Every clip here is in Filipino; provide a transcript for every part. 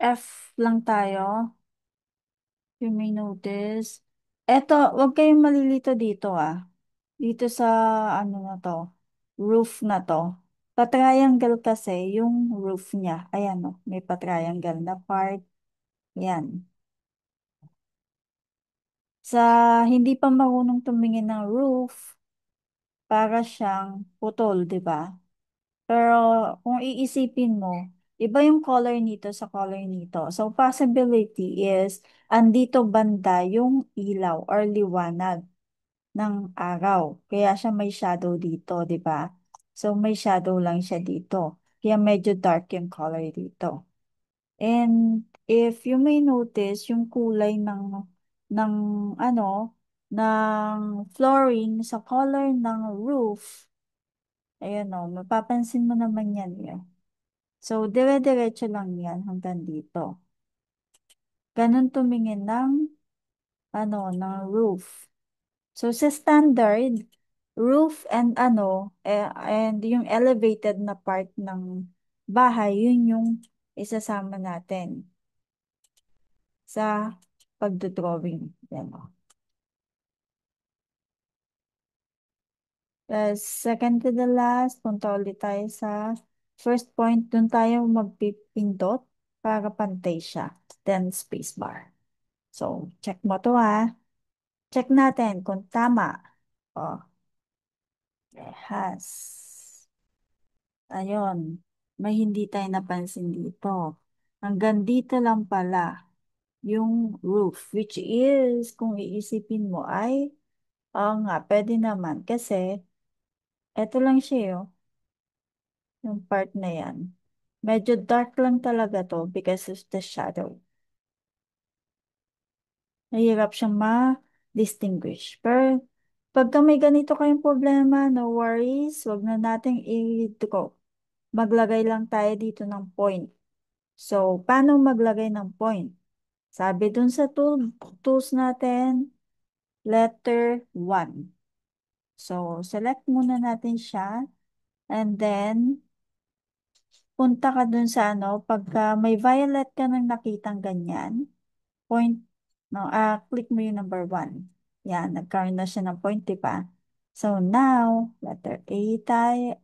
F lang tayo. You may notice. Eto, wag kayong malilito dito ah. Dito sa ano na to, roof na to. Pa-triangle kasi yung roof niya. Ayan o, may pa-triangle na part. Yan. Sa hindi pa marunong tumingin ng roof, para siyang putol, di ba? Pero kung iisipin mo, iba yung color nito sa color nito. So possibility is andito banda yung ilaw or liwanag ng araw. Kaya siya may shadow dito, di ba? So may shadow lang siya dito. Kaya medyo dark yung color dito. And if you may notice, yung kulay ng ano, ng flooring sa color ng roof, ayan o, mapapansin mo naman yan yun. So, dire-diretso lang yan hanggang dito. Ganon tumingin ng, ano, ng roof. So, sa standard, roof and ano, and yung elevated na part ng bahay, yun yung isasama natin sa pagdodrawing. Yan o. Second to the last, punta ulit tayo sa first point. Dun tayo magpipindot para pantay siya. Then spacebar. So, check mo to ha. Check natin kung tama. Oh, yes. Ayun. May hindi tayo napansin dito. Hanggang dito lang pala yung roof. Which is, kung iisipin mo ay, oo nga, pwede naman. Kasi, eto lang siya oh. Yung part na yan. Medyo dark lang talaga to because of the shadow. Nahirap siyang ma-distinguish. Pero pagka may ganito kayong problema, no worries, wag na nating i-draw. Maglagay lang tayo dito ng point. So, paano maglagay ng point? Sabi dun sa tools natin, letter 1. So, select muna natin siya. And then, punta ka dun sa ano, pagka may violet ka nang nakitang ganyan, point, no, click mo yung number 1. Yan, nagkaroon na siya ng point, di ba? So now, letter A tayo,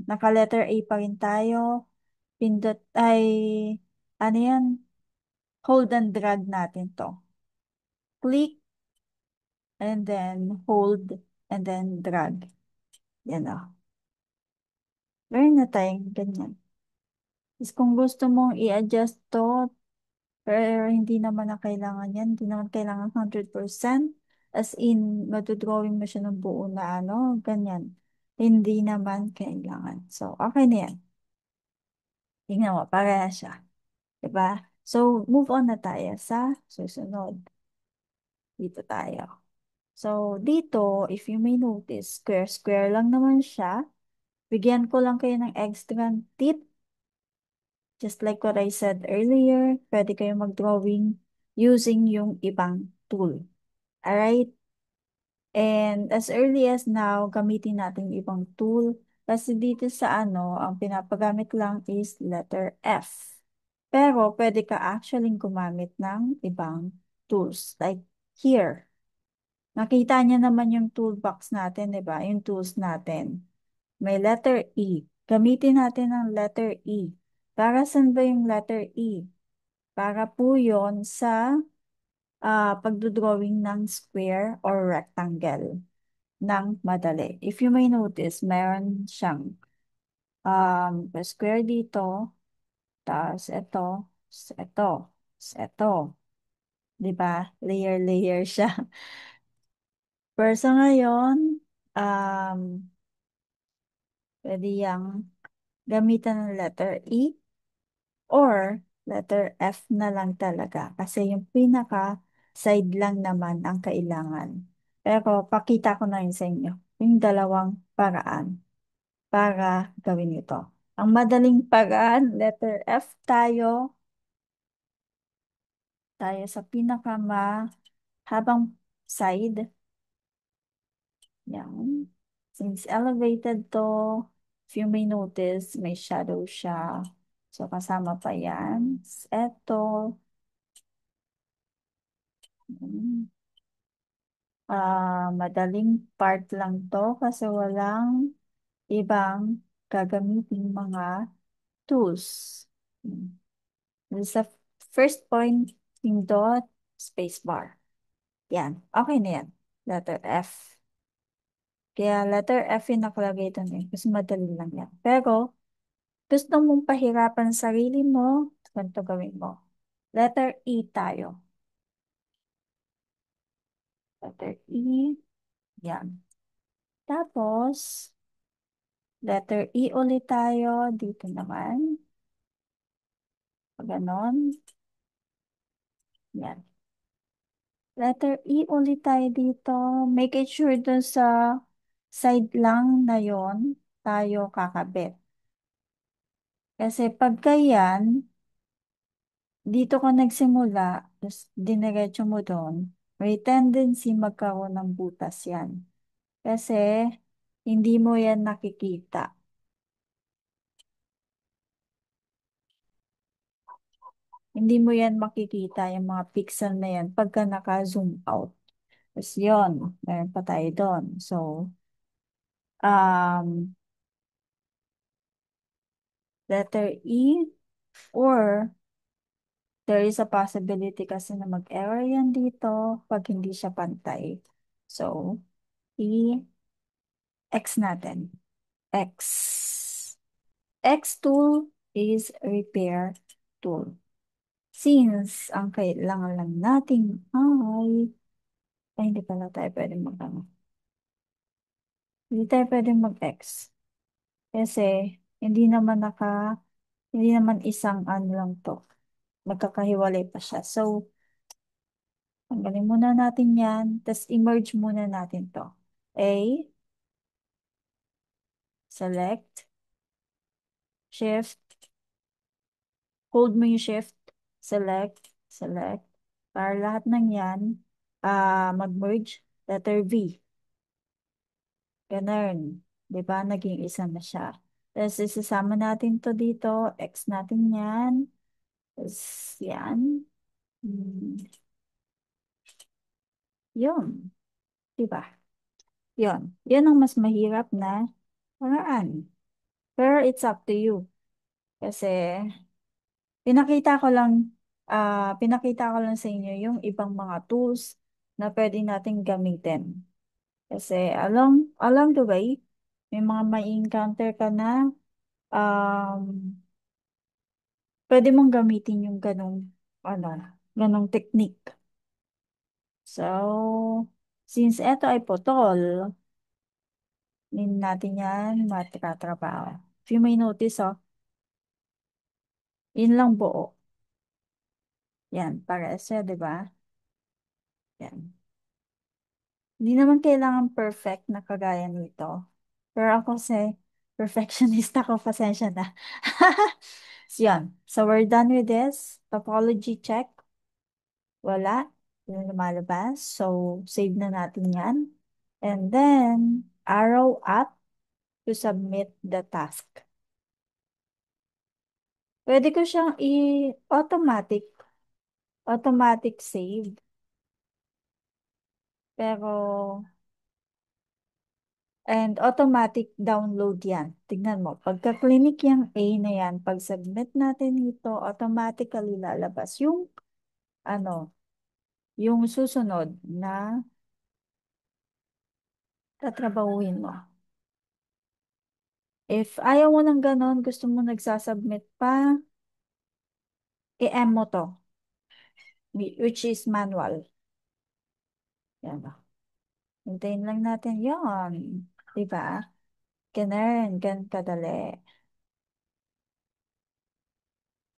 naka-letter A pa rin tayo. Pindot ay, ano yan? Hold and drag natin to. Click, and then hold, and then drag. Yan o. Meron na tayong ganyan. Is kung gusto mong i-adjust to, pero hindi naman na kailangan yan. Hindi naman kailangan 100%. As in, matudrawing mo siya ng buo na ano, ganyan. Hindi naman kailangan. So, okay na yan. Tingnan mo, pareha siya. Diba? So, move on na tayo sa susunod. Dito tayo. So, dito, if you may notice, square-square lang naman siya. Bigyan ko lang kayo ng extra tip. Just like what I said earlier, pwede kayo mag-drawing using yung ibang tool. Alright? And as early as now, gamitin natin yung ibang tool. Kasi dito sa ano, ang pinapagamit lang is letter F. Pero pwede ka actually gumamit ng ibang tools. Like here. Nakita niya naman yung toolbox natin, di ba? Yung tools natin. May letter E. Gamitin natin ang letter E. Para saan ba yung letter E? Para po yon sa pagdodrawing ng square or rectangle ng madali. If you may notice, mayroon siyang square dito, tapos ito, di ba? Layer siya. Pero sa ngayon, um, pwede yang gamitan ng letter E or letter F na lang talaga. Kasi yung pinaka side lang naman ang kailangan. Pero pakita ko na yun sa inyo. Yung dalawang paraan para gawin ito. Ang madaling paraan, letter F tayo. Tayo sa habang side. Yan. Since elevated to, if you may notice, may shadow siya. So, kasama pa yan. Eto, mm, madaling part lang to kasi walang ibang gagamitin mga tools. Mm. Sa first point, pindot, spacebar. Yan. Okay na yan. Letter F. Kaya letter F yung nakalagay doon eh. Kasi madali lang yan. Pero, gusto mong pahirapan sarili mo, ganito gawin mo. Letter E tayo. Letter E. Yan. Tapos, letter E ulit tayo. Dito naman. Pag ganon. Yan. Letter E ulit tayo dito. Make it sure dun sa side lang na yon tayo kakabit. Kasi pagka yan, dito ka nagsimula, tapos diniretso mo doon, may tendency magkaroon ng butas yan. Kasi hindi mo yan nakikita. Hindi mo yan makikita yung mga pixel na yan pagka naka-zoom out. Tapos yun, meron pa tayo doon. So, um, letter E, or there is a possibility kasi na mag-error yan dito pag hindi siya pantay. So, E, X natin. X. X tool is repair tool. Since ang kailangan lang natin ay hindi pala tayo pwede hindi tayo pwede mag-X. Kasi hindi naman hindi naman isang ano lang to. Magkakahiwalay pa siya. So, tanggalin muna natin yan. Tapos, emerge muna natin to. A, select, shift, hold mo yung shift, select, select. Para lahat ng yan, mag-merge, letter V. Ganun. Di ba? Naging isa na siya. Tapos, isasama natin to dito. X natin yan. Tapos, yan. Hmm, yun. Di ba? Yun. Yun ang mas mahirap na paraan. Pero it's up to you. Kasi, pinakita ko lang, pinakita ko lang sa inyo yung ibang mga tools na pwede nating gamitin. Kasi along the way, may mga may encounter ka na um, pwede mong gamitin yung ano, ganong technique. So, since ito ay putol, hindi natin yan matatrabaho. If you may notice, yun lang buo. Yan, para siya, di ba? Yan. Hindi naman kailangan perfect na kagaya nito. Pero ako kasi, perfectionist ako, pasensya na. So, yan. So, we're done with this. Topology check. Wala. Yung lumalabas. So, save na natin yan. And then, arrow up to submit the task. Pwede ko siyang automatic save. Pero, and automatic download yan. Tignan mo, pagka-clinic yung A na yan, pag submit natin ito, automatically lalabas yung, ano, yung susunod na tatrabahuin mo. If ayaw mo ng ganon, gusto mo nagsasubmit pa, i-M mo to, which is manual. Yan ba? Hintayin lang natin yon. Diba? Ganun kadali.